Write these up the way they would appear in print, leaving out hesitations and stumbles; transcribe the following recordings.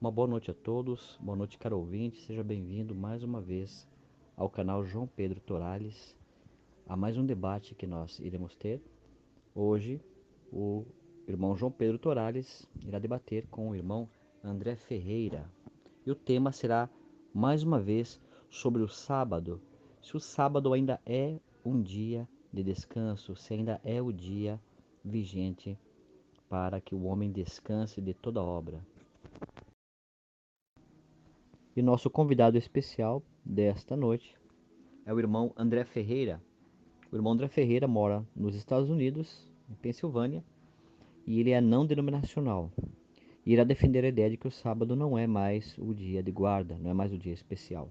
Uma boa noite a todos, boa noite, caro ouvinte, seja bem-vindo mais uma vez ao canal João Pedro Torales, a mais um debate que nós iremos ter. Hoje, o irmão João Pedro Torales irá debater com o irmão André Ferreira, e o tema será, mais uma vez, sobre o sábado, se o sábado ainda é um dia de descanso, se ainda é o dia vigente para que o homem descanse de toda obra. E nosso convidado especial desta noite é o irmão André Ferreira. O irmão André Ferreira mora nos Estados Unidos, em Pensilvânia, e ele é não denominacional. E irá defender a ideia de que o sábado não é mais o dia de guarda, não é mais o dia especial.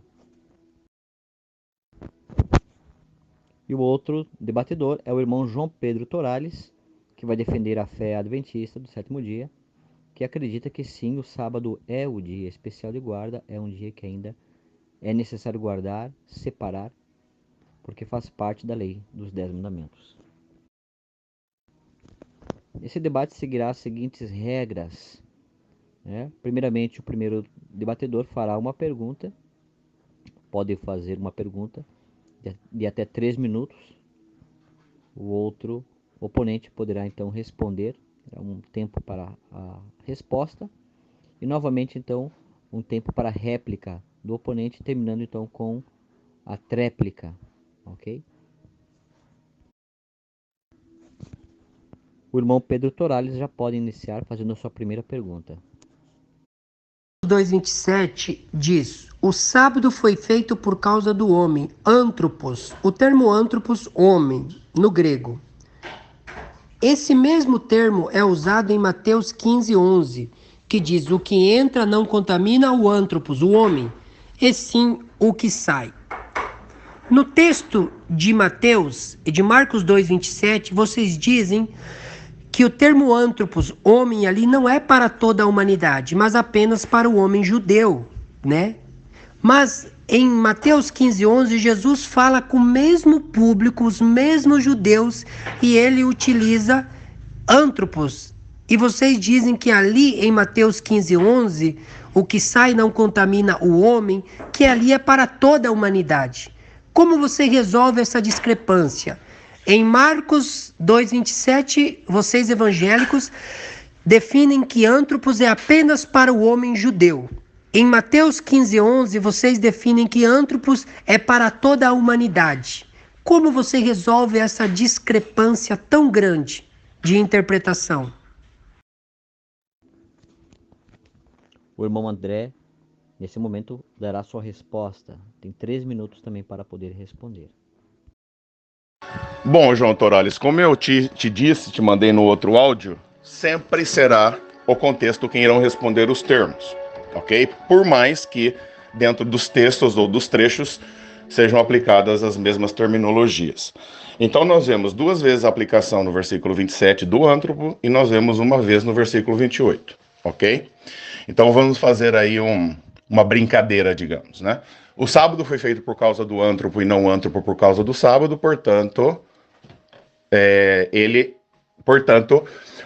E o outro debatedor é o irmão João Pedro Torales, que vai defender a fé adventista do sétimo dia, que acredita que sim, o sábado é o dia especial de guarda, é um dia que ainda é necessário guardar, separar, porque faz parte da lei dos 10 mandamentos. Esse debate seguirá as seguintes regras, né? Primeiramente, o primeiro debatedor fará uma pergunta, pode fazer uma pergunta de até 3 minutos. O outro oponente poderá então responder, um tempo para a resposta, e novamente então um tempo para a réplica do oponente, terminando então com a tréplica, ok? O irmão Pedro Torales já pode iniciar fazendo a sua primeira pergunta. 2:27 diz: o sábado foi feito por causa do homem, antropos. O termo antropos, homem, no grego. Esse mesmo termo é usado em Mateus 15:11, que diz: o que entra não contamina o antropos, o homem, e sim o que sai. No texto de Mateus e de Marcos 2:27, vocês dizem que o termo antropos, homem, ali não é para toda a humanidade, mas apenas para o homem judeu, né? Mas em Mateus 15:11, Jesus fala com o mesmo público, os mesmos judeus, e ele utiliza antropos. E vocês dizem que ali em Mateus 15:11, o que sai não contamina o homem, que ali é para toda a humanidade. Como você resolve essa discrepância? Em Marcos 2:27, vocês evangélicos definem que antropos é apenas para o homem judeu. Em Mateus 15:11, vocês definem que antropos é para toda a humanidade. Como você resolve essa discrepância tão grande de interpretação? O irmão André, nesse momento, dará sua resposta. Tem 3 minutos também para poder responder. Bom, João Torales, como eu te disse, te mandei no outro áudio, sempre será o contexto quem irão responder os termos, ok? Por mais que dentro dos textos ou dos trechos sejam aplicadas as mesmas terminologias. Então nós vemos 2 vezes a aplicação no versículo 27 do antropo e nós vemos uma vez no versículo 28, ok? Então vamos fazer aí uma brincadeira, digamos, né? O sábado foi feito por causa do antropo e não o antropo por causa do sábado, portanto,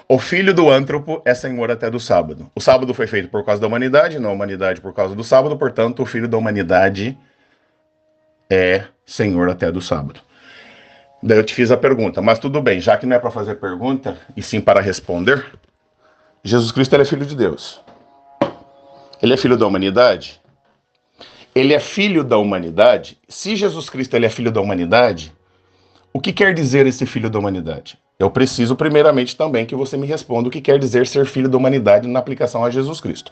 o filho do antropo é senhor até do sábado. O sábado foi feito por causa da humanidade, não a humanidade por causa do sábado, portanto, o filho da humanidade é senhor até do sábado. Daí eu te fiz a pergunta, mas tudo bem, já que não é para fazer pergunta, e sim para responder, Jesus Cristo ele é filho de Deus. Ele é filho da humanidade? Ele é filho da humanidade? Se Jesus Cristo ele é filho da humanidade, o que quer dizer esse filho da humanidade? Eu preciso primeiramente também que você me responda o que quer dizer ser filho da humanidade na aplicação a Jesus Cristo.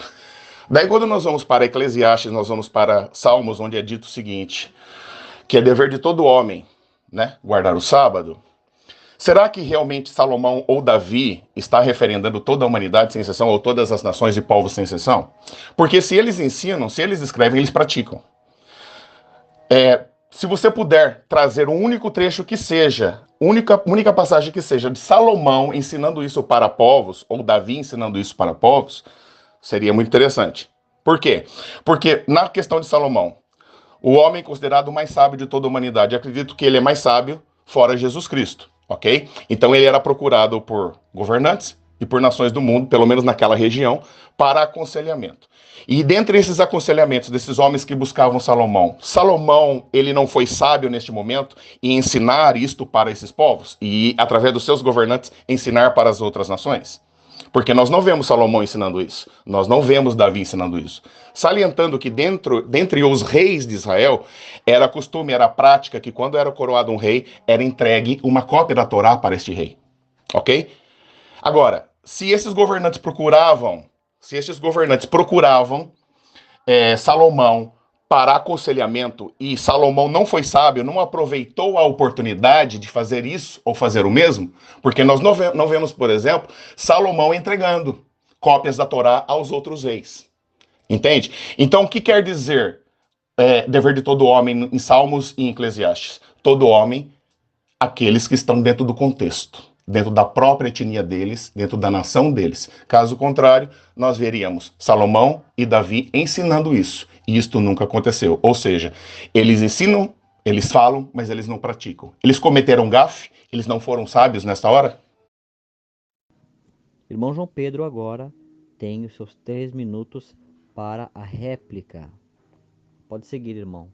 Daí quando nós vamos para Eclesiastes, nós vamos para Salmos, onde é dito o seguinte, que é dever de todo homem, né, guardar o sábado. Será que realmente Salomão ou Davi está referendando toda a humanidade sem exceção, ou todas as nações e povos sem exceção? Porque se eles ensinam, se eles escrevem, eles praticam. Se você puder trazer um único trecho que seja, única passagem que seja de Salomão ensinando isso para povos, ou Davi ensinando isso para povos, seria muito interessante. Por quê? Porque na questão de Salomão, o homem considerado o mais sábio de toda a humanidade, acredito que ele é mais sábio fora Jesus Cristo, ok? Então ele era procurado por governantes, e por nações do mundo, pelo menos naquela região, para aconselhamento. E dentre esses aconselhamentos desses homens que buscavam Salomão, ele não foi sábio neste momento em ensinar isto para esses povos e, através dos seus governantes, ensinar para as outras nações? Porque nós não vemos Salomão ensinando isso, nós não vemos Davi ensinando isso. Salientando que dentre os reis de Israel, era costume, era prática que quando era coroado um rei, era entregue uma cópia da Torá para este rei. Ok? Agora, se esses governantes procuravam Salomão para aconselhamento e Salomão não foi sábio, não aproveitou a oportunidade de fazer isso ou fazer o mesmo, porque nós não vemos, por exemplo, Salomão entregando cópias da Torá aos outros reis. Entende? Então, o que quer dizer dever de todo homem em Salmos e em Eclesiastes? Todo homem, aqueles que estão dentro do contexto, dentro da própria etnia deles, dentro da nação deles. Caso contrário, nós veríamos Salomão e Davi ensinando isso. E isto nunca aconteceu. Ou seja, eles ensinam, eles falam, mas eles não praticam. Eles cometeram gafe? Eles não foram sábios nessa hora? Irmão João Pedro agora tem os seus 3 minutos para a réplica. Pode seguir, irmão.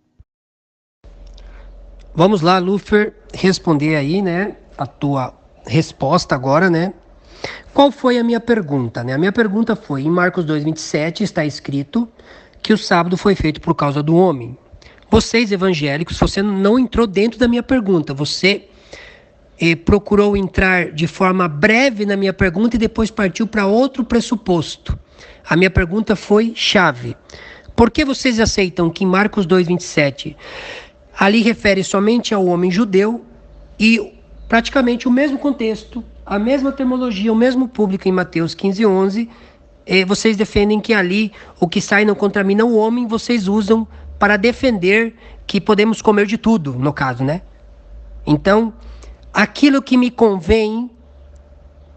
Vamos lá, Lufer, responder aí, né, a tua resposta agora, né? Qual foi a minha pergunta, né? A minha pergunta foi, em Marcos 2:27 está escrito que o sábado foi feito por causa do homem. Vocês evangélicos, você não entrou dentro da minha pergunta, você procurou entrar de forma breve na minha pergunta e depois partiu para outro pressuposto. A minha pergunta foi chave. Por que vocês aceitam que em Marcos 2:27 ali refere somente ao homem judeu e praticamente o mesmo contexto, a mesma terminologia, o mesmo público em Mateus 15:11, vocês defendem que ali o que sai não contamina o homem, vocês usam para defender que podemos comer de tudo, no caso, né? Então, aquilo que me convém,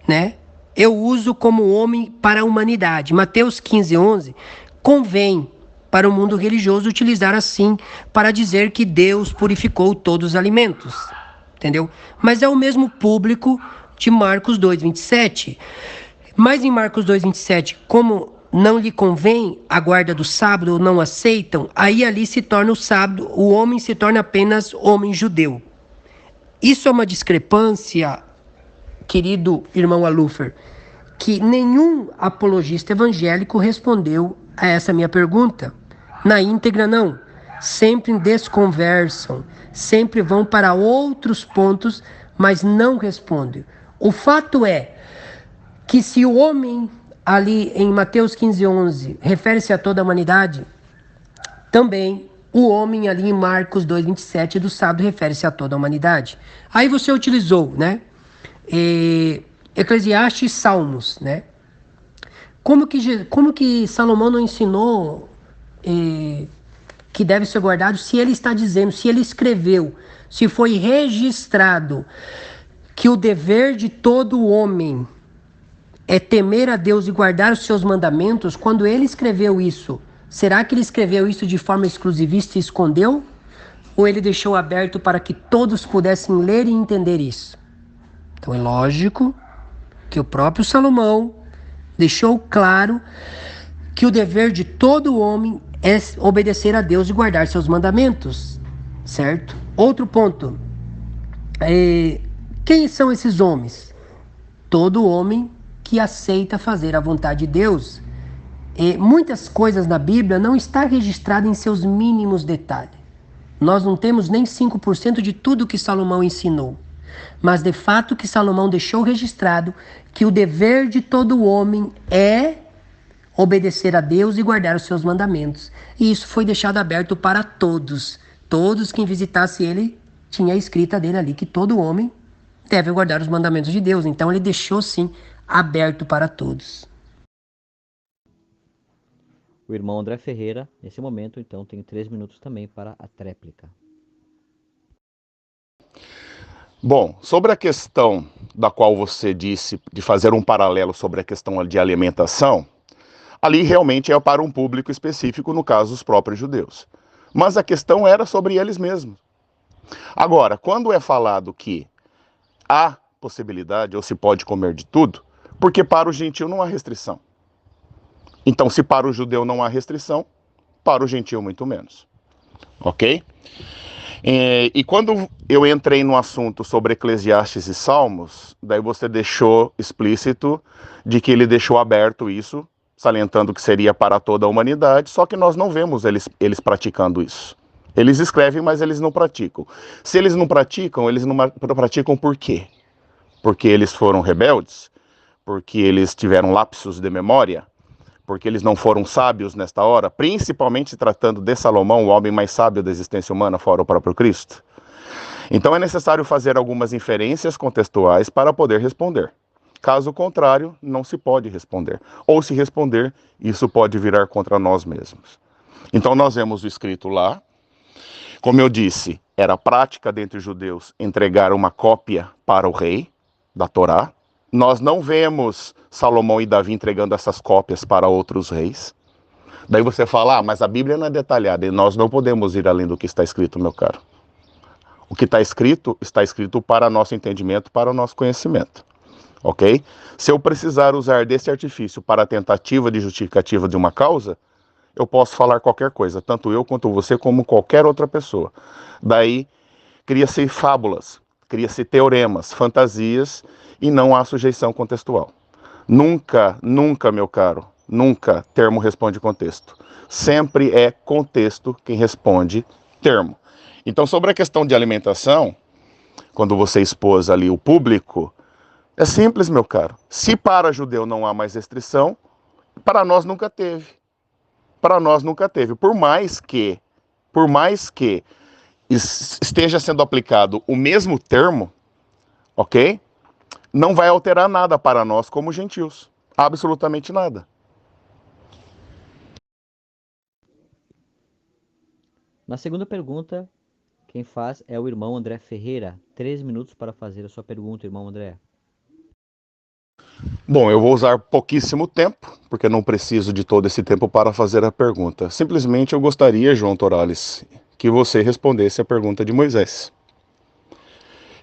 né, eu uso como homem para a humanidade. Mateus 15:11 convém para o mundo religioso utilizar assim para dizer que Deus purificou todos os alimentos. Entendeu? Mas é o mesmo público de Marcos 2:27. Mas em Marcos 2:27, como não lhe convém a guarda do sábado, ou não aceitam, aí ali se torna o sábado, o homem se torna apenas homem judeu. Isso é uma discrepância, querido irmão Alufer, que nenhum apologista evangélico respondeu a essa minha pergunta. Na íntegra, não. Sempre desconversam, sempre vão para outros pontos, mas não respondem. O fato é que se o homem ali em Mateus 15:11 refere-se a toda a humanidade, também o homem ali em Marcos 2:27 do sábado refere-se a toda a humanidade. Aí você utilizou, né? Eclesiastes e Salmos, né? Como que Salomão não ensinou que deve ser guardado se ele está dizendo, se ele escreveu, se foi registrado que o dever de todo homem é temer a Deus e guardar os seus mandamentos? Quando ele escreveu isso, será que ele escreveu isso de forma exclusivista e escondeu? Ou ele deixou aberto para que todos pudessem ler e entender isso? Então é lógico que o próprio Salomão deixou claro que o dever de todo homem é obedecer a Deus e guardar seus mandamentos, certo? Outro ponto, quem são esses homens? Todo homem que aceita fazer a vontade de Deus. Muitas coisas na Bíblia não está registrado em seus mínimos detalhes. Nós não temos nem 5% de tudo que Salomão ensinou. Mas de fato que Salomão deixou registrado que o dever de todo homem é obedecer a Deus e guardar os seus mandamentos. E isso foi deixado aberto para todos. Todos quem visitasse ele, tinha a escrita dele ali, que todo homem deve guardar os mandamentos de Deus. Então ele deixou sim aberto para todos. O irmão André Ferreira, nesse momento, então, tem 3 minutos também para a tréplica. Bom, sobre a questão da qual você disse de fazer um paralelo sobre a questão de alimentação, ali realmente é para um público específico, no caso, os próprios judeus. Mas a questão era sobre eles mesmos. Agora, quando é falado que há possibilidade ou se pode comer de tudo, Porque para o gentio não há restrição. Então, se para o judeu não há restrição, para o gentio muito menos. Ok? E quando eu entrei no assunto sobre Eclesiastes e Salmos, daí você deixou explícito de que ele deixou aberto isso, salientando que seria para toda a humanidade, só que nós não vemos eles praticando isso. Eles escrevem, mas eles não praticam. Se eles não praticam por quê? Porque eles foram rebeldes? Porque eles tiveram lapsos de memória? Porque eles não foram sábios nesta hora, principalmente se tratando de Salomão, o homem mais sábio da existência humana, fora o próprio Cristo. Então é necessário fazer algumas inferências contextuais para poder responder. Caso contrário, não se pode responder. Ou se responder, isso pode virar contra nós mesmos. Então nós vemos o escrito lá. Como eu disse, era prática dentre os judeus entregar uma cópia para o rei da Torá. Nós não vemos Salomão e Davi entregando essas cópias para outros reis. Daí você fala, mas a Bíblia não é detalhada e nós não podemos ir além do que está escrito, meu caro. O que está escrito para nosso entendimento, para o nosso conhecimento. Ok? Se eu precisar usar desse artifício para a tentativa de justificativa de uma causa, eu posso falar qualquer coisa, tanto eu quanto você, como qualquer outra pessoa. Daí, cria-se fábulas, cria-se teoremas, fantasias, e não há sujeição contextual. Nunca, meu caro, nunca termo responde contexto. Sempre é contexto quem responde termo. Então, sobre a questão de alimentação, quando você expôs ali o público, é simples, meu caro. Se para judeu não há mais restrição, para nós nunca teve. Para nós nunca teve. Por mais que esteja sendo aplicado o mesmo termo, ok? Não vai alterar nada para nós como gentios. Absolutamente nada. Na segunda pergunta, quem faz é o irmão André Ferreira. 3 minutos para fazer a sua pergunta, irmão André. Bom, eu vou usar pouquíssimo tempo, porque não preciso de todo esse tempo para fazer a pergunta. Simplesmente eu gostaria, João Torales, que você respondesse a pergunta de Moisés.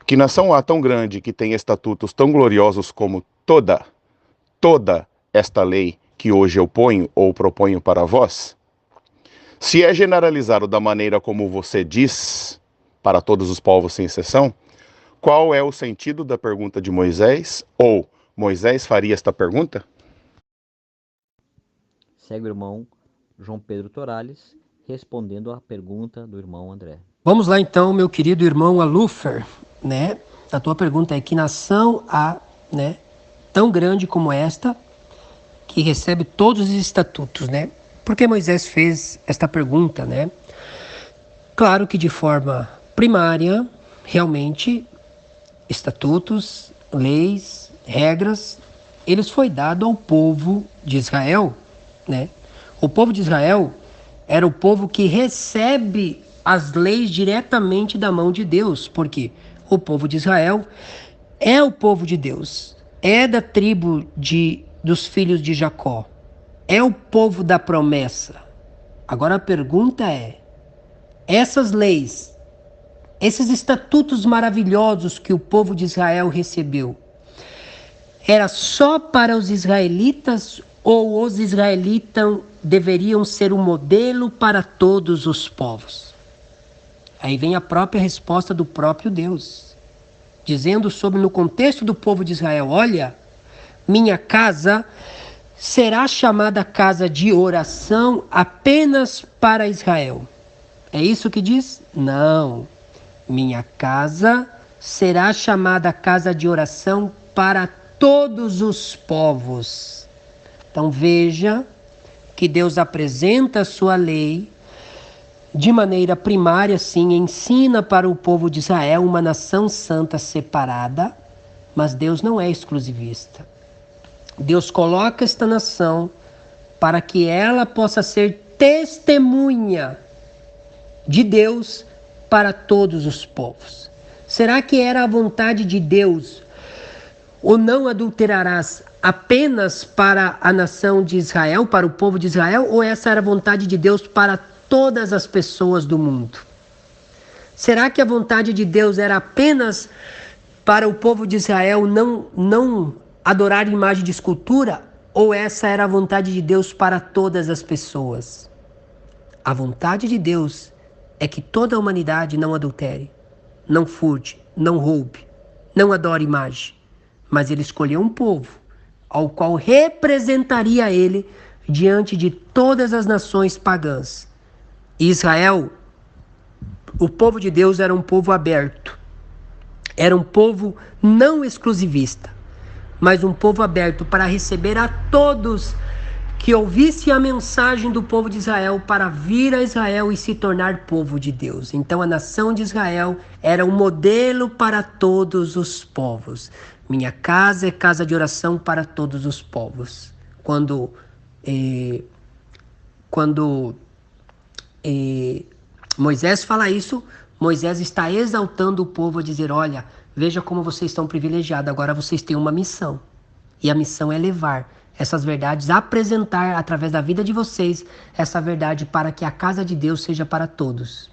Que nação há tão grande que tem estatutos tão gloriosos como toda esta lei que hoje eu ponho ou proponho para vós? Se é generalizado da maneira como você diz, para todos os povos sem exceção, qual é o sentido da pergunta de Moisés? Ou Moisés faria esta pergunta? Segue o irmão João Pedro Torales respondendo a pergunta do irmão André. Vamos lá então, meu querido irmão Alufer, né? A tua pergunta é: que nação há, né, tão grande como esta, que recebe todos os estatutos, né? Por que Moisés fez esta pergunta, né? Claro que de forma primária, realmente, estatutos, leis, regras, eles foi dado ao povo de Israel, né? O povo de Israel era o povo que recebe as leis diretamente da mão de Deus, porque o povo de Israel é o povo de Deus, é da tribo dos filhos de Jacó, é o povo da promessa. Agora a pergunta é: essas leis, esses estatutos maravilhosos que o povo de Israel recebeu, era só para os israelitas ou os israelitas deveriam ser um modelo para todos os povos? Aí vem a própria resposta do próprio Deus, dizendo no contexto do povo de Israel: olha, minha casa será chamada casa de oração apenas para Israel. É isso que diz? Não. Minha casa será chamada casa de oração para todos os povos. Então veja que Deus apresenta a sua lei de maneira primária, sim, ensina para o povo de Israel uma nação santa separada, mas Deus não é exclusivista. Deus coloca esta nação para que ela possa ser testemunha de Deus para todos os povos. Será que era a vontade de Deus, ou não adulterarás, apenas para a nação de Israel, para o povo de Israel, ou essa era a vontade de Deus para todas as pessoas do mundo? Será que a vontade de Deus era apenas para o povo de Israel não adorar imagem de escultura, ou essa era a vontade de Deus para todas as pessoas? A vontade de Deus é que toda a humanidade não adultere, não furte, não roube, não adore imagem. Mas ele escolheu um povo, ao qual representaria ele diante de todas as nações pagãs. E Israel, o povo de Deus, era um povo aberto. Era um povo não exclusivista, mas um povo aberto para receber a todos que ouvissem a mensagem do povo de Israel para vir a Israel e se tornar povo de Deus. Então a nação de Israel era um modelo para todos os povos. Minha casa é casa de oração para todos os povos. Quando Moisés fala isso, Moisés está exaltando o povo a dizer: olha, veja como vocês estão privilegiados, agora vocês têm uma missão. E a missão é levar essas verdades, apresentar através da vida de vocês essa verdade para que a casa de Deus seja para todos.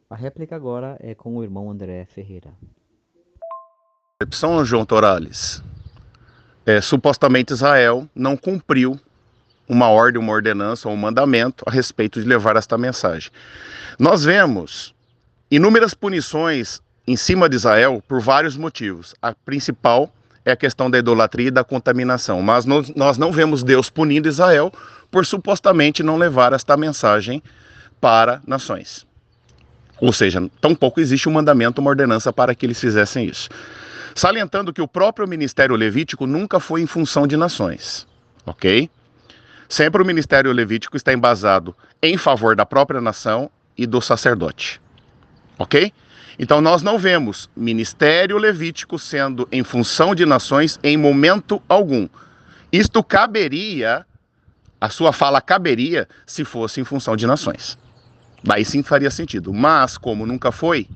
A réplica agora é com o irmão André Ferreira. São João Torales. Supostamente Israel não cumpriu uma ordem, uma ordenança ou um mandamento a respeito de levar esta mensagem. Nós vemos inúmeras punições em cima de Israel por vários motivos. A principal é a questão da idolatria e da contaminação, mas nós não vemos Deus punindo Israel por supostamente não levar esta mensagem para nações. Ou seja, tampouco existe um mandamento, uma ordenança para que eles fizessem isso. Salientando que o próprio ministério levítico nunca foi em função de nações, ok? Sempre o ministério levítico está embasado em favor da própria nação e do sacerdote, ok? Então nós não vemos ministério levítico sendo em função de nações em momento algum. Isto caberia, a sua fala caberia se fosse em função de nações. Daí sim faria sentido, mas como nunca foi,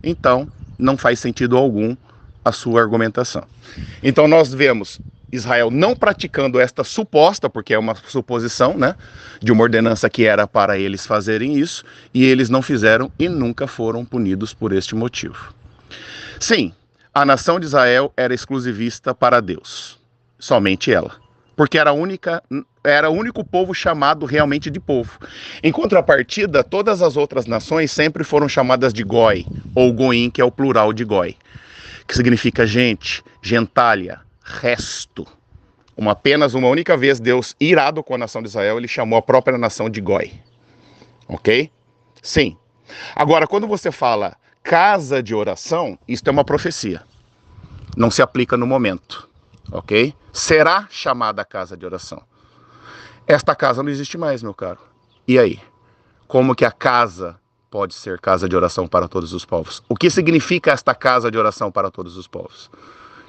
então não faz sentido algum a sua argumentação. Então nós vemos Israel não praticando esta suposta, porque é uma suposição, né, de uma ordenança que era para eles fazerem isso, e eles não fizeram e nunca foram punidos por este motivo. Sim, a nação de Israel era exclusivista para Deus, somente ela, porque era o único povo chamado realmente de povo. Em contrapartida, todas as outras nações sempre foram chamadas de Goi, ou Goim, que é o plural de Goi, que significa gente, gentalha, resto. Apenas uma única vez Deus, irado com a nação de Israel, ele chamou a própria nação de Goi. Ok? Sim. Agora, quando você fala casa de oração, isto é uma profecia. Não se aplica no momento. Ok? Será chamada casa de oração. Esta casa não existe mais, meu caro. E aí? Como que a casa pode ser casa de oração para todos os povos? O que significa esta casa de oração para todos os povos?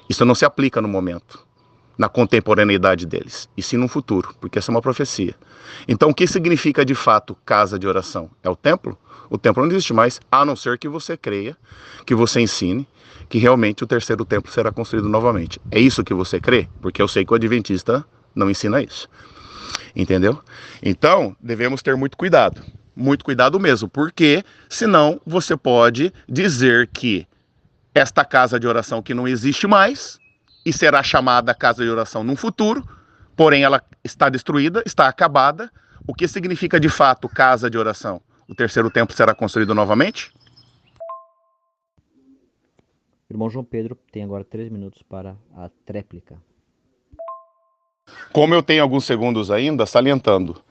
Isso não se aplica no momento, na contemporaneidade deles, e sim no futuro, porque essa é uma profecia. Então, o que significa de fato casa de oração? É o templo? O templo não existe mais, a não ser que você creia, que você ensine, que realmente o terceiro templo será construído novamente. É isso que você crê? Porque eu sei que o adventista não ensina isso. Entendeu? Então, devemos ter muito cuidado mesmo, porque senão você pode dizer que esta casa de oração que não existe mais e será chamada casa de oração no futuro, porém ela está destruída, está acabada. O que significa de fato casa de oração? O terceiro templo será construído novamente? Irmão João Pedro tem agora 3 minutos para a tréplica. Como eu tenho alguns segundos ainda, salientando: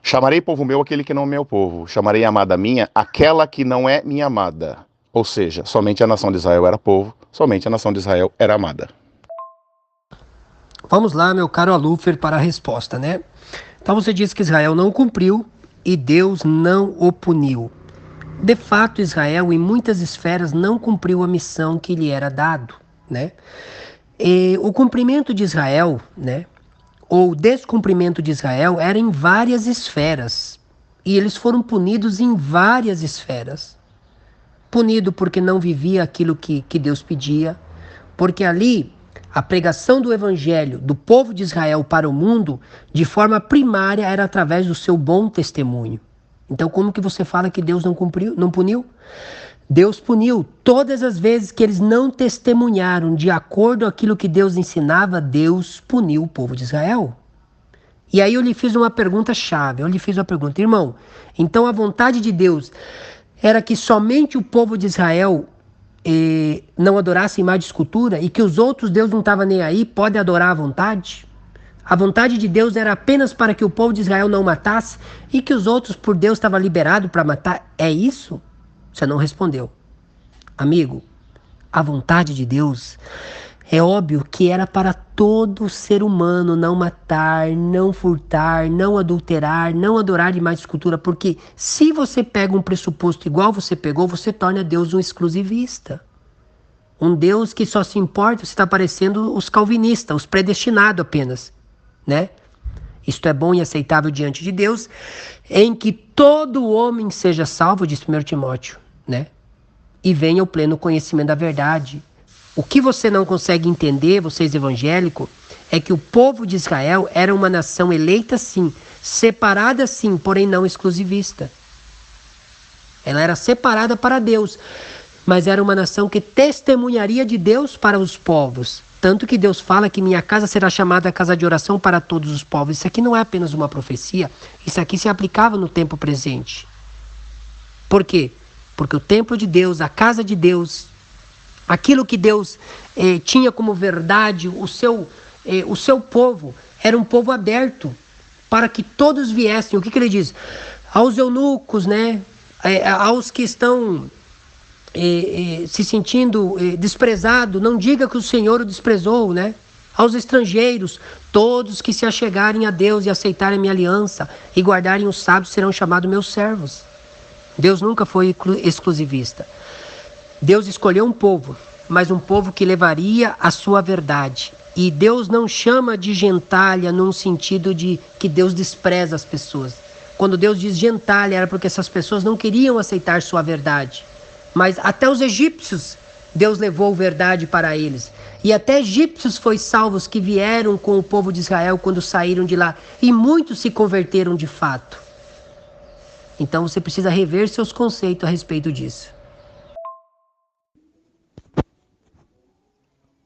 chamarei povo meu aquele que não é meu povo, chamarei amada minha aquela que não é minha amada. Ou seja, somente a nação de Israel era povo, somente a nação de Israel era amada. Vamos lá, meu caro Alufer, para a resposta, né? Então você diz que Israel não cumpriu e Deus não o puniu. De fato, Israel, em muitas esferas, não cumpriu a missão que lhe era dado, né? E o cumprimento de Israel, né, ou descumprimento de Israel, era em várias esferas. E eles foram punidos em várias esferas. Punido porque não vivia aquilo que Deus pedia, porque ali a pregação do evangelho do povo de Israel para o mundo, de forma primária, era através do seu bom testemunho. Então, como que você fala que Deus não cumpriu, não puniu? Deus puniu todas as vezes que eles não testemunharam de acordo com aquilo que Deus ensinava. Deus puniu o povo de Israel. E aí eu lhe fiz uma pergunta chave. Eu lhe fiz uma pergunta, irmão. Então a vontade de Deus era que somente o povo de Israel não adorasse imagem de escultura e que os outros Deus não estava nem aí, pode adorar à vontade? A vontade de Deus era apenas para que o povo de Israel não matasse e que os outros por Deus estava liberado para matar. É isso? Você não respondeu. Amigo, a vontade de Deus é óbvio que era para todo ser humano não matar, não furtar, não adulterar, não adorar imagem de escultura, porque se você pega um pressuposto igual você pegou, você torna Deus um exclusivista. Um Deus que só se importa, você está parecendo os calvinistas, os predestinados apenas, né? Isto é bom e aceitável diante de Deus, em que todo homem seja salvo, diz 1 Timóteo, né? E venha ao pleno conhecimento da verdade. O que você não consegue entender, vocês evangélicos, é que o povo de Israel era uma nação eleita sim, separada sim, porém não exclusivista. Ela era separada para Deus, mas era uma nação que testemunharia de Deus para os povos. Tanto que Deus fala que minha casa será chamada casa de oração para todos os povos. Isso aqui não é apenas uma profecia, isso aqui se aplicava no tempo presente. Por quê? Porque o templo de Deus, a casa de Deus, aquilo que Deus tinha como verdade, o seu povo, era um povo aberto para que todos viessem. O que ele diz? Aos eunucos, né? Aos que estão se sentindo desprezado, não diga que o Senhor o desprezou, né? Aos estrangeiros, todos que se achegarem a Deus e aceitarem a minha aliança e guardarem os sábados serão chamados meus servos. Deus nunca foi exclusivista. Deus escolheu um povo, mas um povo que levaria a sua verdade. E Deus não chama de gentalha num sentido de que Deus despreza as pessoas. Quando Deus diz gentalha, era porque essas pessoas não queriam aceitar sua verdade. Mas até os egípcios, Deus levou verdade para eles. E até egípcios foi salvos que vieram com o povo de Israel quando saíram de lá. E muitos se converteram de fato. Então você precisa rever seus conceitos a respeito disso.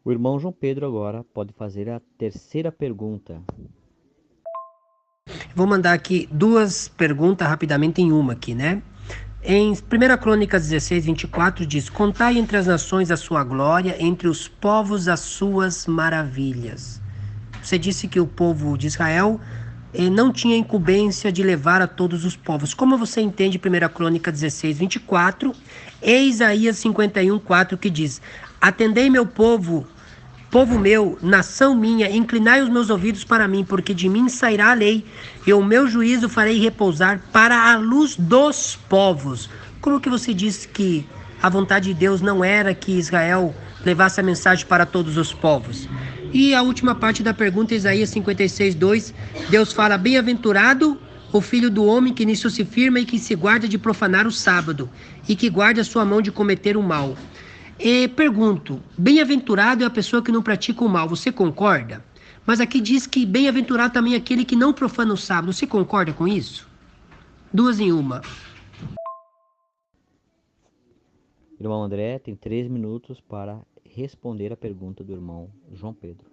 O irmão João Pedro agora pode fazer a terceira pergunta. Vou mandar aqui duas perguntas rapidamente em uma aqui, né? Em 1 Crônicas 16, 24 diz: contai entre as nações a sua glória, entre os povos as suas maravilhas. Você disse que o povo de Israel não tinha incumbência de levar a todos os povos. Como você entende 1 Crônica 16, 24 e Isaías 51, 4 que diz: atendei meu povo, povo meu, nação minha, inclinai os meus ouvidos para mim, porque de mim sairá a lei, e o meu juízo farei repousar para a luz dos povos. Como que você disse que a vontade de Deus não era que Israel levasse a mensagem para todos os povos? E a última parte da pergunta, Isaías 56, 2, Deus fala: bem-aventurado o filho do homem que nisso se firma e que se guarda de profanar o sábado, e que guarda a sua mão de cometer o mal. E pergunto, bem-aventurado é a pessoa que não pratica o mal, você concorda? Mas aqui diz que bem-aventurado também é aquele que não profana o sábado, você concorda com isso? Duas em uma. Irmão André tem 3 minutos para responder a pergunta do irmão João Pedro.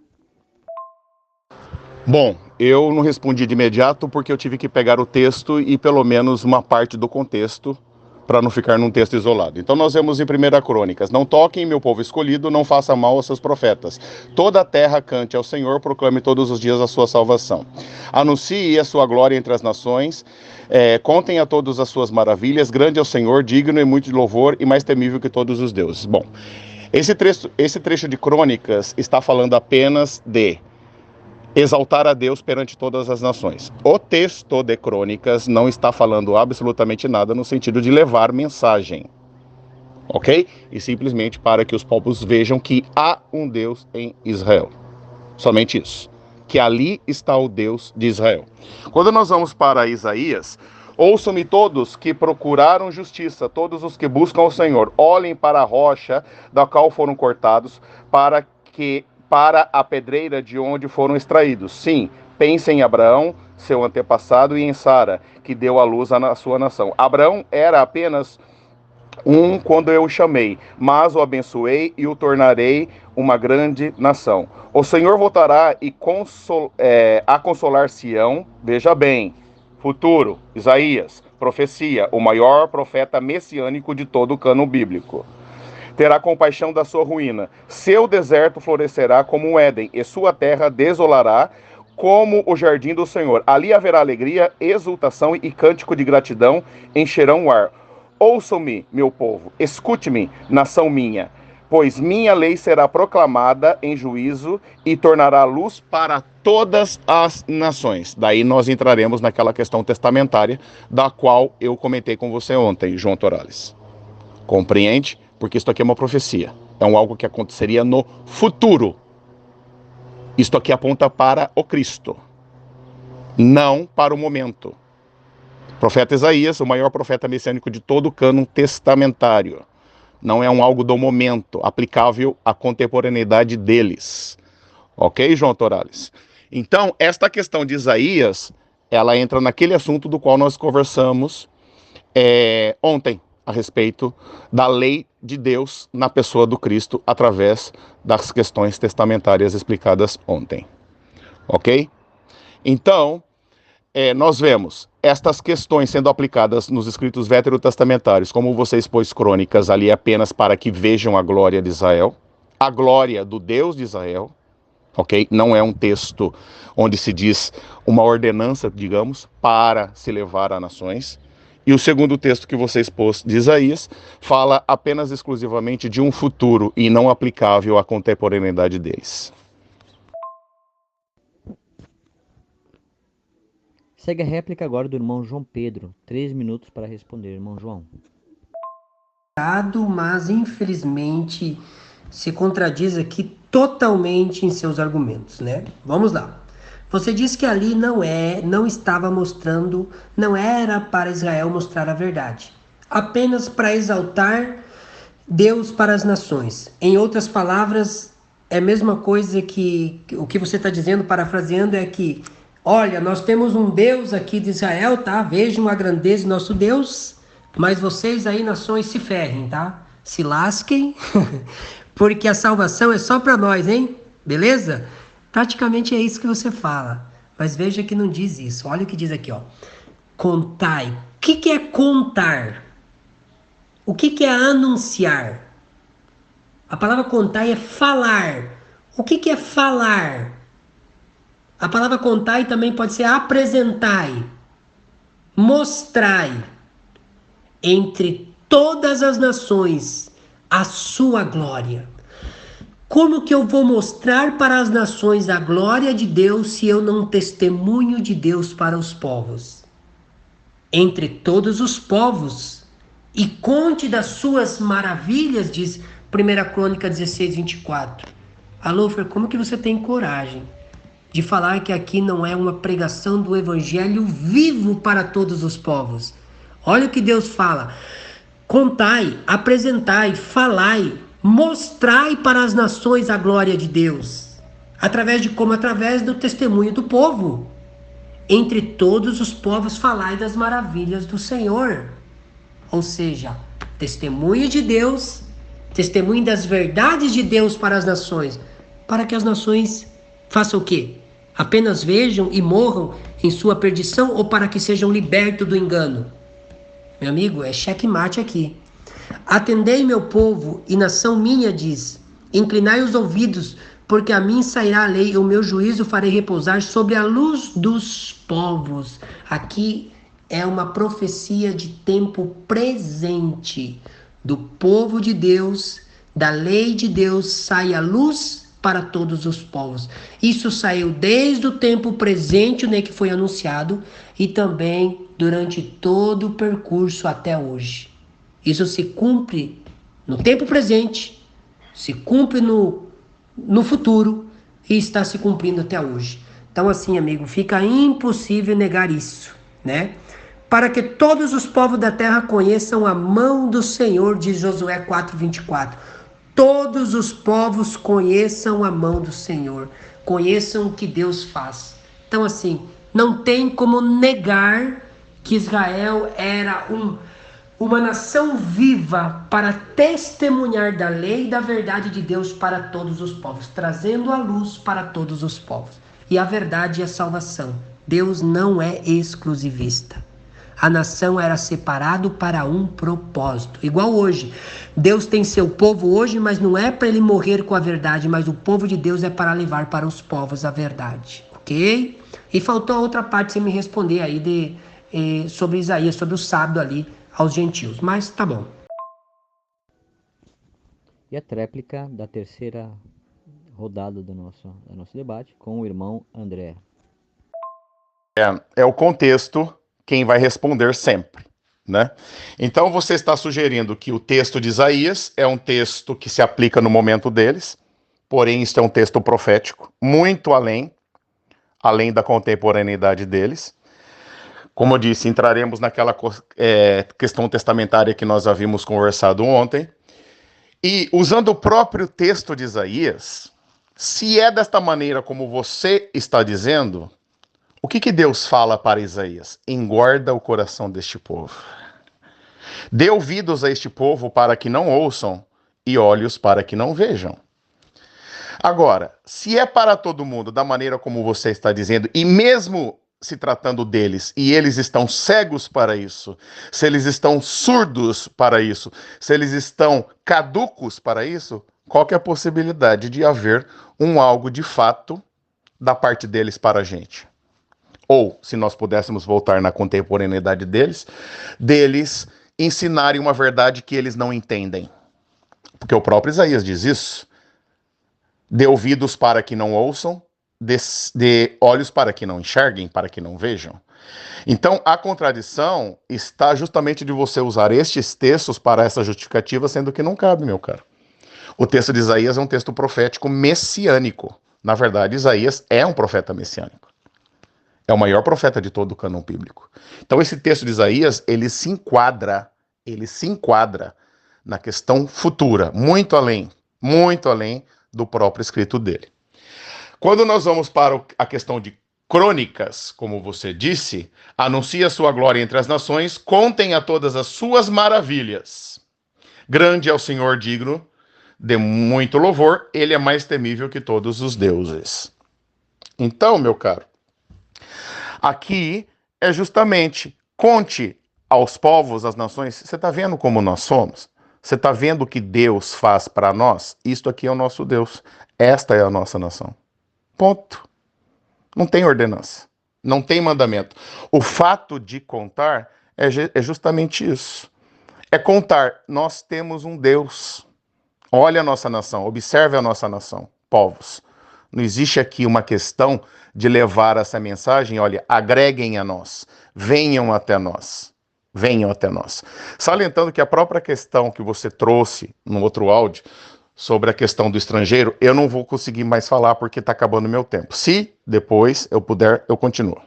Bom, eu não respondi de imediato porque eu tive que pegar o texto e pelo menos uma parte do contexto, para não ficar num texto isolado. Então nós vemos em 1 Crônicas: não toquem meu povo escolhido, não faça mal aos seus profetas. Toda a terra cante ao Senhor, proclame todos os dias a sua salvação. Anuncie a sua glória entre as nações, contem a todos as suas maravilhas, grande é o Senhor, digno e muito de louvor e mais temível que todos os deuses. Bom, esse trecho de Crônicas está falando apenas de exaltar a Deus perante todas as nações. O texto de Crônicas não está falando absolutamente nada no sentido de levar mensagem, ok? E simplesmente para que os povos vejam que há um Deus em Israel. Somente isso. Que ali está o Deus de Israel. Quando nós vamos para Isaías: ouçam-me todos que procuraram justiça, todos os que buscam o Senhor, olhem para a rocha da qual foram cortados, para a pedreira de onde foram extraídos. Sim, pensem em Abraão, seu antepassado, e em Sara, que deu à luz a sua nação. Abraão era apenas quando eu o chamei, mas o abençoei e o tornarei uma grande nação. O Senhor voltará a consolar Sião. Veja bem, futuro, Isaías, profecia, o maior profeta messiânico de todo o cânon bíblico. Terá compaixão da sua ruína. Seu deserto florescerá como um Éden, e sua terra desolará como o jardim do Senhor. Ali haverá alegria, exultação e cântico de gratidão encherão o ar. Ouçam-me, meu povo, escute-me, nação minha, pois minha lei será proclamada em juízo e tornará luz para todas as nações. Daí nós entraremos naquela questão testamentária, da qual eu comentei com você ontem, João Torales. Compreende? Porque isso aqui é uma profecia. É algo que aconteceria no futuro. Isto aqui aponta para o Cristo, não para o momento. Profeta Isaías, o maior profeta messiânico de todo o cânon testamentário. Não é algo do momento, aplicável à contemporaneidade deles. Ok, João Torales? Então, esta questão de Isaías, ela entra naquele assunto do qual nós conversamos ontem, a respeito da lei de Deus na pessoa do Cristo, através das questões testamentárias explicadas ontem. Ok? Então, nós vemos estas questões sendo aplicadas nos escritos veterotestamentários, como você expôs crônicas ali apenas para que vejam a glória de Israel, a glória do Deus de Israel, ok? Não é um texto onde se diz uma ordenança, digamos, para se levar a nações. E o segundo texto que você expôs de Isaías fala apenas exclusivamente de um futuro e não aplicável à contemporaneidade deles. Segue a réplica agora do irmão João Pedro. 3 minutos para responder, irmão João. Mas infelizmente se contradiz aqui totalmente em seus argumentos, né? Vamos lá. Você disse que ali não estava mostrando, não era para Israel mostrar a verdade, apenas para exaltar Deus para as nações. Em outras palavras, é a mesma coisa que o que você está dizendo, parafraseando, é que, olha, nós temos um Deus aqui de Israel, tá? Vejam a grandeza do nosso Deus, mas vocês aí, nações, se ferrem, tá? Se lasquem, porque a salvação é só para nós, hein? Beleza? Praticamente é isso que você fala. Mas veja que não diz isso. Olha o que diz aqui, ó. Contai. O que é contar? O que é anunciar? A palavra contar é falar. O que é falar? A palavra contai também pode ser apresentai, mostrai entre todas as nações a sua glória. Como que eu vou mostrar para as nações a glória de Deus se eu não testemunho de Deus para os povos? Entre todos os povos, e conte das suas maravilhas, diz 1 Crônica 16, 24. Alô, Fer, como que você tem coragem de falar que aqui não é uma pregação do evangelho vivo para todos os povos? Olha o que Deus fala. Contai, apresentai, falai, mostrai para as nações a glória de Deus. Através de como? Através do testemunho do povo. Entre todos os povos falai das maravilhas do Senhor. Ou seja, testemunho de Deus, testemunho das verdades de Deus para as nações. Para que as nações façam o quê? Apenas vejam e morram em sua perdição, ou para que sejam libertos do engano? Meu amigo, é checkmate aqui. Atendei, meu povo, e nação minha, diz. Inclinai os ouvidos, porque a mim sairá a lei, e o meu juízo farei repousar sobre a luz dos povos. Aqui é uma profecia de tempo presente. Do povo de Deus, da lei de Deus, sai a luz para todos os povos. Isso saiu desde o tempo presente, né, que foi anunciado, e também durante todo o percurso até hoje. Isso se cumpre no tempo presente, se cumpre no futuro e está se cumprindo até hoje. Então assim, amigo, fica impossível negar isso, né? Para que todos os povos da terra conheçam a mão do Senhor, diz Josué 4:24. Todos os povos conheçam a mão do Senhor, conheçam o que Deus faz. Então assim, não tem como negar que Israel era uma nação viva para testemunhar da lei e da verdade de Deus para todos os povos, trazendo a luz para todos os povos. E a verdade é a salvação. Deus não é exclusivista. A nação era separado para um propósito. Igual hoje. Deus tem seu povo hoje, mas não é para ele morrer com a verdade, mas o povo de Deus é para levar para os povos a verdade. Ok? E faltou a outra parte, você me responder aí sobre Isaías, sobre o sábado ali aos gentios. Mas tá bom. E a tréplica da terceira rodada do nosso debate com o irmão André. É o contexto quem vai responder sempre, né? Então você está sugerindo que o texto de Isaías é um texto que se aplica no momento deles, porém isso é um texto profético, muito além da contemporaneidade deles. Como eu disse, entraremos naquela questão testamentária que nós havíamos conversado ontem. E usando o próprio texto de Isaías, se é desta maneira como você está dizendo, o que Deus fala para Isaías? Engorda o coração deste povo. Dê ouvidos a este povo para que não ouçam e olhos para que não vejam. Agora, se é para todo mundo da maneira como você está dizendo, e mesmo se tratando deles, e eles estão cegos para isso, se eles estão surdos para isso, se eles estão caducos para isso, qual que é a possibilidade de haver algo de fato da parte deles para a gente? Ou, se nós pudéssemos voltar na contemporaneidade deles ensinarem uma verdade que eles não entendem. Porque o próprio Isaías diz isso. Dê ouvidos para que não ouçam, dê olhos para que não enxerguem, para que não vejam. Então, a contradição está justamente de você usar estes textos para essa justificativa, sendo que não cabe, meu caro. O texto de Isaías é um texto profético messiânico. Na verdade, Isaías é um profeta messiânico. É o maior profeta de todo o cânon bíblico. Então, esse texto de Isaías, ele se enquadra na questão futura, muito além do próprio escrito dele. Quando nós vamos para a questão de crônicas, como você disse, anuncia sua glória entre as nações, contem a todas as suas maravilhas. Grande é o Senhor, digno de muito louvor, ele é mais temível que todos os deuses. Então, meu caro, aqui é justamente, conte aos povos, às nações, você está vendo como nós somos? Você está vendo o que Deus faz para nós? Isto aqui é o nosso Deus. Esta é a nossa nação. Ponto. Não tem ordenança. Não tem mandamento. O fato de contar é justamente isso. É contar. Nós temos um Deus. Olha a nossa nação. Observe a nossa nação. Povos. Não existe aqui uma questão de levar essa mensagem. Olha, agreguem a nós. Venham até nós. Venham até nós. Salientando que a própria questão que você trouxe no outro áudio, sobre a questão do estrangeiro, eu não vou conseguir mais falar porque está acabando o meu tempo. Se depois eu puder, eu continuo.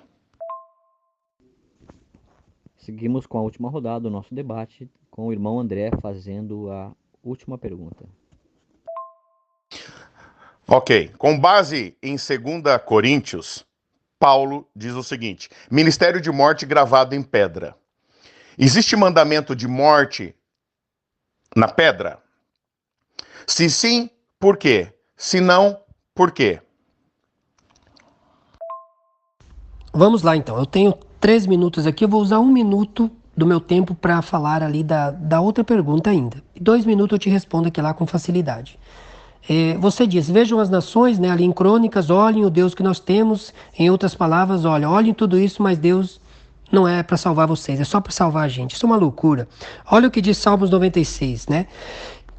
Seguimos com a última rodada do nosso debate, com o irmão André fazendo a última pergunta. Ok. Com base em 2 Coríntios, Paulo diz o seguinte: ministério de morte gravado em pedra. Existe mandamento de morte na pedra? Se sim, por quê? Se não, por quê? Vamos lá então, eu tenho 3 minutos aqui, eu vou usar 1 minuto do meu tempo para falar ali da outra pergunta ainda. 2 minutos eu te respondo aqui lá com facilidade. Você diz, vejam as nações, né, ali em Crônicas, olhem o Deus que nós temos, em outras palavras, olhem tudo isso, mas Deus não é para salvar vocês, é só para salvar a gente. Isso é uma loucura. Olha o que diz Salmos 96, né?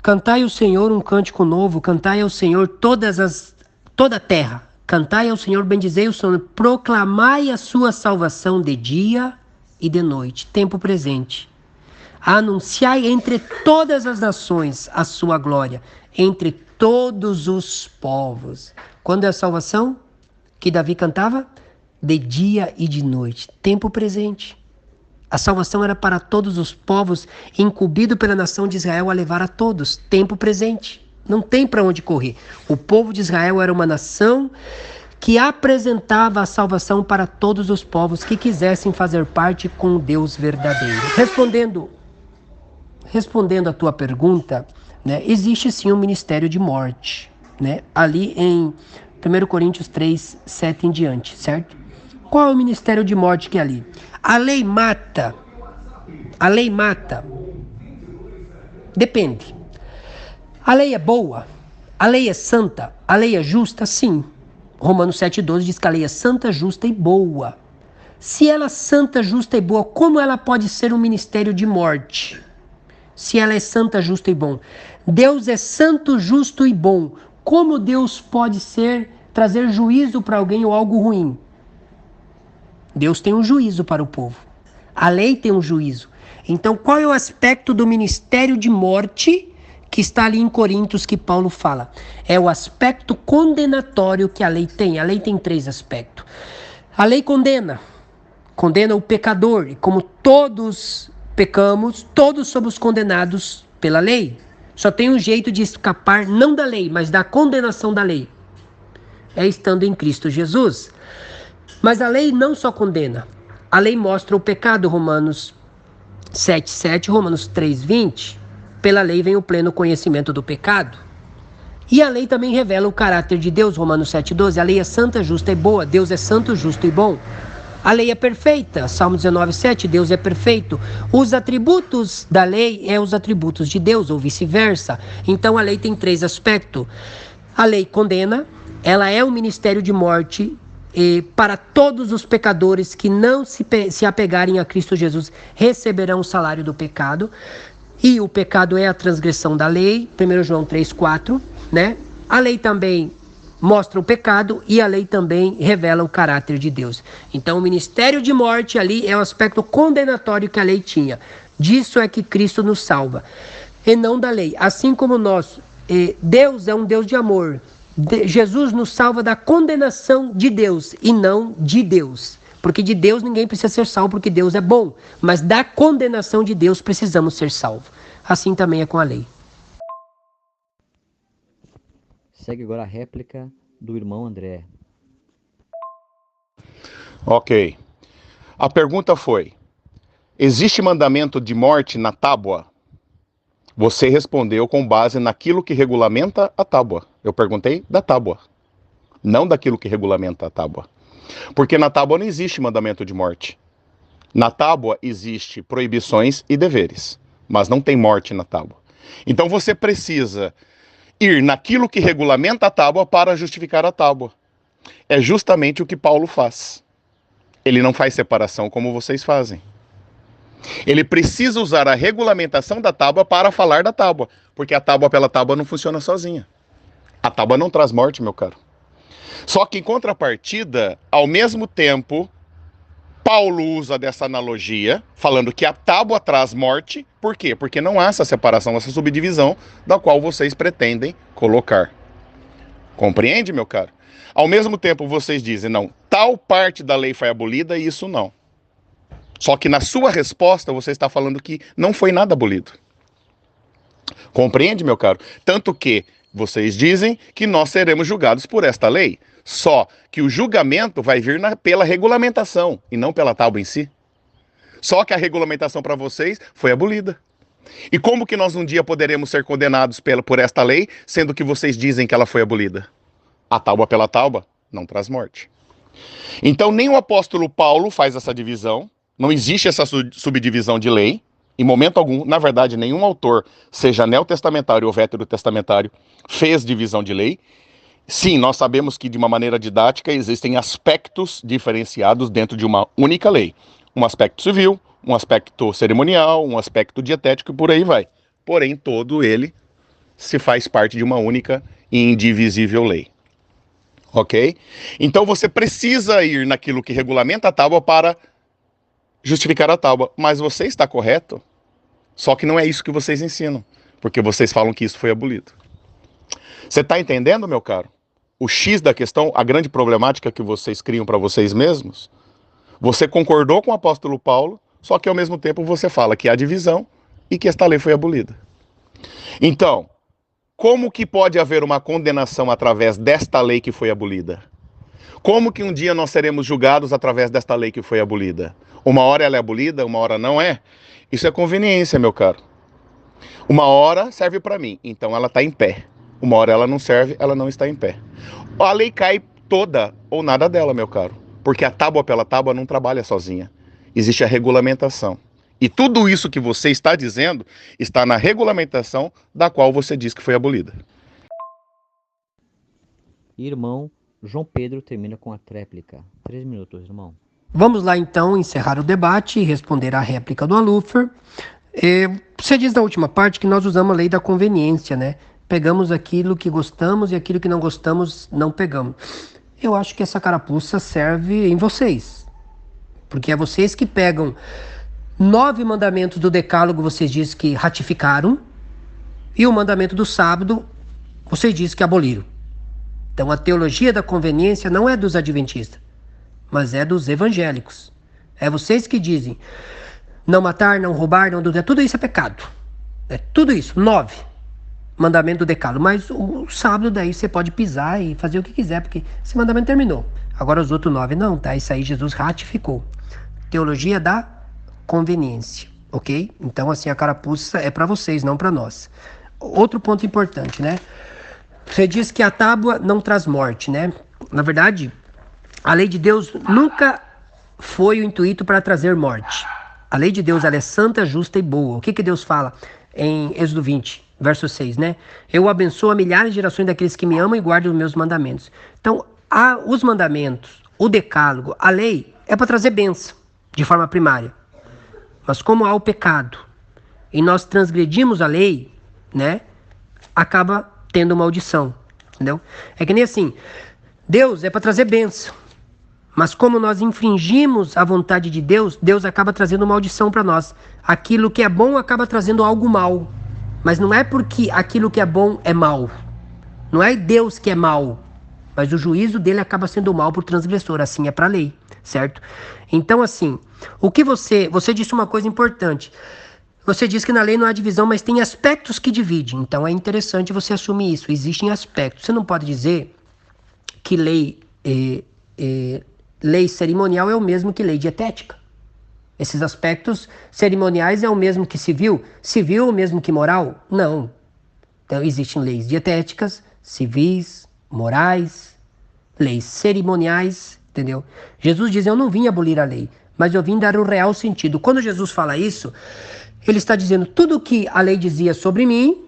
Cantai ao Senhor um cântico novo, cantai ao Senhor toda a terra. Cantai ao Senhor, bendizei o Senhor, proclamai a sua salvação de dia e de noite, tempo presente. Anunciai entre todas as nações a sua glória, entre todos os povos. Quando é a salvação que Davi cantava? De dia e de noite, tempo presente. A salvação era para todos os povos, incumbido pela nação de Israel a levar a todos, tempo presente. Não tem para onde correr. O povo de Israel era uma nação que apresentava a salvação para todos os povos que quisessem fazer parte com o Deus verdadeiro. Respondendo respondendo a tua pergunta, né, existe sim um ministério de morte, né, ali em 1 Coríntios 3, 7 em diante, certo? Qual é o ministério de morte que é ali? A lei mata. A lei mata. Depende. A lei é boa? A lei é santa? A lei é justa? Sim. Romanos 7,12 diz que a lei é santa, justa e boa. Se ela é santa, justa e boa, como ela pode ser um ministério de morte? Se ela é santa, justa e bom. Deus é santo, justo e bom. Como Deus pode trazer juízo para alguém ou algo ruim? Deus tem um juízo para o povo. A lei tem um juízo. Então, qual é o aspecto do ministério de morte que está ali em Coríntios que Paulo fala? É o aspecto condenatório que a lei tem. A lei tem 3 aspectos. A lei condena o pecador. E como todos pecamos, todos somos condenados pela lei. Só tem um jeito de escapar, não da lei, mas da condenação da lei. É estando em Cristo Jesus. Mas a lei não só condena. A lei mostra o pecado, Romanos 7,7, Romanos 3,20. Pela lei vem o pleno conhecimento do pecado. E a lei também revela o caráter de Deus, Romanos 7,12. A lei é santa, justa e boa. Deus é santo, justo e bom. A lei é perfeita, Salmo 19,7, Deus é perfeito. Os atributos da lei são os atributos de Deus, ou vice-versa. Então a lei tem 3 aspectos. A lei condena, ela é um ministério de morte para todos os pecadores que não se apegarem a Cristo Jesus, receberão o salário do pecado. E o pecado é a transgressão da lei, 1 João 3,4, né? A lei também mostra o pecado e a lei também revela o caráter de Deus. Então o ministério de morte ali é o aspecto condenatório que a lei tinha. Disso é que Cristo nos salva, e não da lei. Assim como nós, Deus é um Deus de amor. Jesus nos salva da condenação de Deus e não de Deus. Porque de Deus ninguém precisa ser salvo, porque Deus é bom. Mas da condenação de Deus precisamos ser salvos. Assim também é com a lei. Segue agora a réplica do irmão André. Ok. A pergunta foi: existe mandamento de morte na tábua? Você respondeu com base naquilo que regulamenta a tábua. Eu perguntei da tábua, não daquilo que regulamenta a tábua. Porque na tábua não existe mandamento de morte. Na tábua existe proibições e deveres, mas não tem morte na tábua. Então você precisa ir naquilo que regulamenta a tábua para justificar a tábua. É justamente o que Paulo faz. Ele não faz separação como vocês fazem. Ele precisa usar a regulamentação da tábua para falar da tábua, porque a tábua pela tábua não funciona sozinha. A tábua não traz morte, meu caro. Só que em contrapartida, ao mesmo tempo, Paulo usa dessa analogia, falando que a tábua traz morte. Por quê? Porque não há essa separação, essa subdivisão da qual vocês pretendem colocar. Compreende, meu caro? Ao mesmo tempo, vocês dizem, não, tal parte da lei foi abolida e isso não. Só que na sua resposta, você está falando que não foi nada abolido. Compreende, meu caro? Tanto que vocês dizem que nós seremos julgados por esta lei. Só que o julgamento vai vir pela regulamentação e não pela tábua em si. Só que a regulamentação para vocês foi abolida. E como que nós um dia poderemos ser condenados por esta lei, sendo que vocês dizem que ela foi abolida? A tábua pela tábua não traz morte. Então nem o apóstolo Paulo faz essa divisão. Não existe essa subdivisão de lei, em momento algum. Na verdade, nenhum autor, seja neotestamentário ou veterotestamentário, fez divisão de lei. Sim, nós sabemos que de uma maneira didática existem aspectos diferenciados dentro de uma única lei. Um aspecto civil, um aspecto cerimonial, um aspecto dietético e por aí vai. Porém, todo ele se faz parte de uma única e indivisível lei. Ok? Então você precisa ir naquilo que regulamenta a tábua para justificar a tábua, mas você está correto, só que não é isso que vocês ensinam, porque vocês falam que isso foi abolido. Você está entendendo, meu caro? O X da questão, a grande problemática que vocês criam para vocês mesmos, você concordou com o apóstolo Paulo, só que ao mesmo tempo você fala que há divisão e que esta lei foi abolida. Então, como que pode haver uma condenação através desta lei que foi abolida? Como que um dia nós seremos julgados através desta lei que foi abolida? Uma hora ela é abolida, uma hora não é? Isso é conveniência, meu caro. Uma hora serve para mim, então ela está em pé. Uma hora ela não serve, ela não está em pé. A lei cai toda ou nada dela, meu caro. Porque a tábua pela tábua não trabalha sozinha. Existe a regulamentação. E tudo isso que você está dizendo está na regulamentação da qual você diz que foi abolida. Irmão João Pedro termina com a tréplica. 3 minutos, irmão. Vamos lá então encerrar o debate e responder à réplica do Alufer. Você diz na última parte que nós usamos a lei da conveniência, né? Pegamos aquilo que gostamos e aquilo que não gostamos não pegamos. Eu acho que essa carapuça serve em vocês. Porque é vocês que pegam 9 mandamentos do decálogo, vocês dizem que ratificaram, e o mandamento do sábado, vocês dizem que aboliram. Então a teologia da conveniência não é dos adventistas, mas é dos evangélicos. É vocês que dizem não matar, não roubar, não adulterar, tudo isso é pecado. É tudo isso, 9 mandamentos do decálogo. Mas o sábado daí você pode pisar e fazer o que quiser, porque esse mandamento terminou. Agora os outros 9 não, tá? Isso aí Jesus ratificou. Teologia da conveniência, ok? Então assim, a carapuça é para vocês, não para nós. Outro ponto importante, né? Você diz que a tábua não traz morte, né? Na verdade, a lei de Deus nunca foi o intuito para trazer morte. A lei de Deus, ela é santa, justa e boa. O que Deus fala em Êxodo 20, verso 6, né? Eu abençoo a milhares de gerações daqueles que me amam e guardam os meus mandamentos. Então, os mandamentos, o decálogo, a lei é para trazer bênção de forma primária. Mas como há o pecado e nós transgredimos a lei, né? Acaba tendo maldição, entendeu? É que nem assim, Deus é para trazer bênção, mas como nós infringimos a vontade de Deus, Deus acaba trazendo maldição para nós. Aquilo que é bom acaba trazendo algo mal, mas não é porque aquilo que é bom é mal. Não é Deus que é mal, mas o juízo dele acaba sendo mal por transgressor, assim é para a lei, certo? Então assim, o que você disse uma coisa importante. Você diz que na lei não há divisão, mas tem aspectos que dividem. Então é interessante você assumir isso. Existem aspectos. Você não pode dizer que lei cerimonial é o mesmo que lei dietética. Esses aspectos cerimoniais é o mesmo que civil? Civil é o mesmo que moral? Não. Então existem leis dietéticas, civis, morais, leis cerimoniais, entendeu? Jesus diz, eu não vim abolir a lei, mas eu vim dar o real sentido. Quando Jesus fala isso, ele está dizendo tudo o que a lei dizia sobre mim,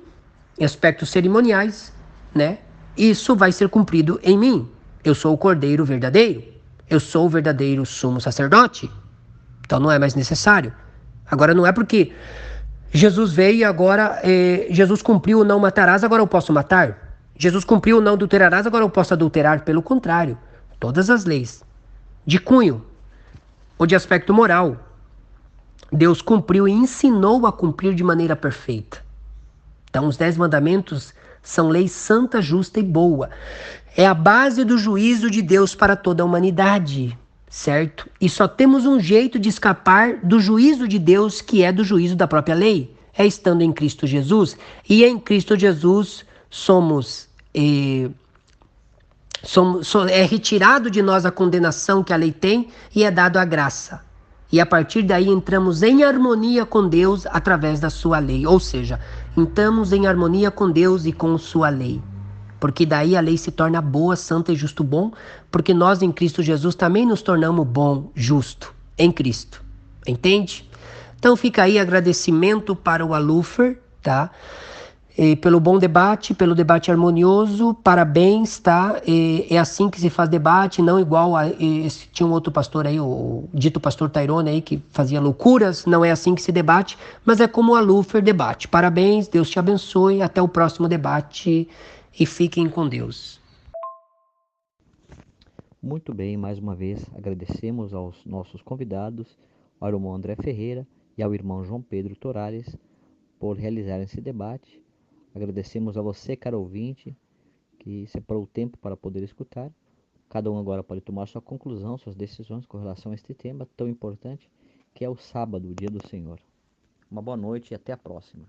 em aspectos cerimoniais, né? Isso vai ser cumprido em mim. Eu sou o Cordeiro verdadeiro. Eu sou o verdadeiro sumo sacerdote. Então não é mais necessário. Agora não é porque Jesus veio e agora Jesus cumpriu o não matarás, agora eu posso matar. Jesus cumpriu o não adulterarás, agora eu posso adulterar. Pelo contrário, todas as leis de cunho ou de aspecto moral, Deus cumpriu e ensinou a cumprir de maneira perfeita. Então os 10 mandamentos são lei santa, justa e boa. É a base do juízo de Deus para toda a humanidade, certo? E só temos um jeito de escapar do juízo de Deus, que é do juízo da própria lei. É estando em Cristo Jesus. E em Cristo Jesus é retirado de nós a condenação que a lei tem e é dado a graça. E a partir daí entramos em harmonia com Deus através da sua lei. Ou seja, entramos em harmonia com Deus e com sua lei. Porque daí a lei se torna boa, santa e justo bom, porque nós em Cristo Jesus também nos tornamos bom, justo, em Cristo. Entende? Então fica aí agradecimento para o Alufer, tá? Pelo bom debate, pelo debate harmonioso, parabéns, tá? É assim que se faz debate, não igual a... tinha um outro pastor aí, o dito pastor Tyrone aí, que fazia loucuras, não é assim que se debate, mas é como o Alufer debate. Parabéns, Deus te abençoe, até o próximo debate e fiquem com Deus. Muito bem, mais uma vez agradecemos aos nossos convidados, ao irmão André Ferreira e ao irmão João Pedro Torales, por realizar esse debate. Agradecemos a você, caro ouvinte, que separou o tempo para poder escutar. Cada um agora pode tomar sua conclusão, suas decisões com relação a este tema tão importante, que é o sábado, o dia do Senhor. Uma boa noite e até a próxima.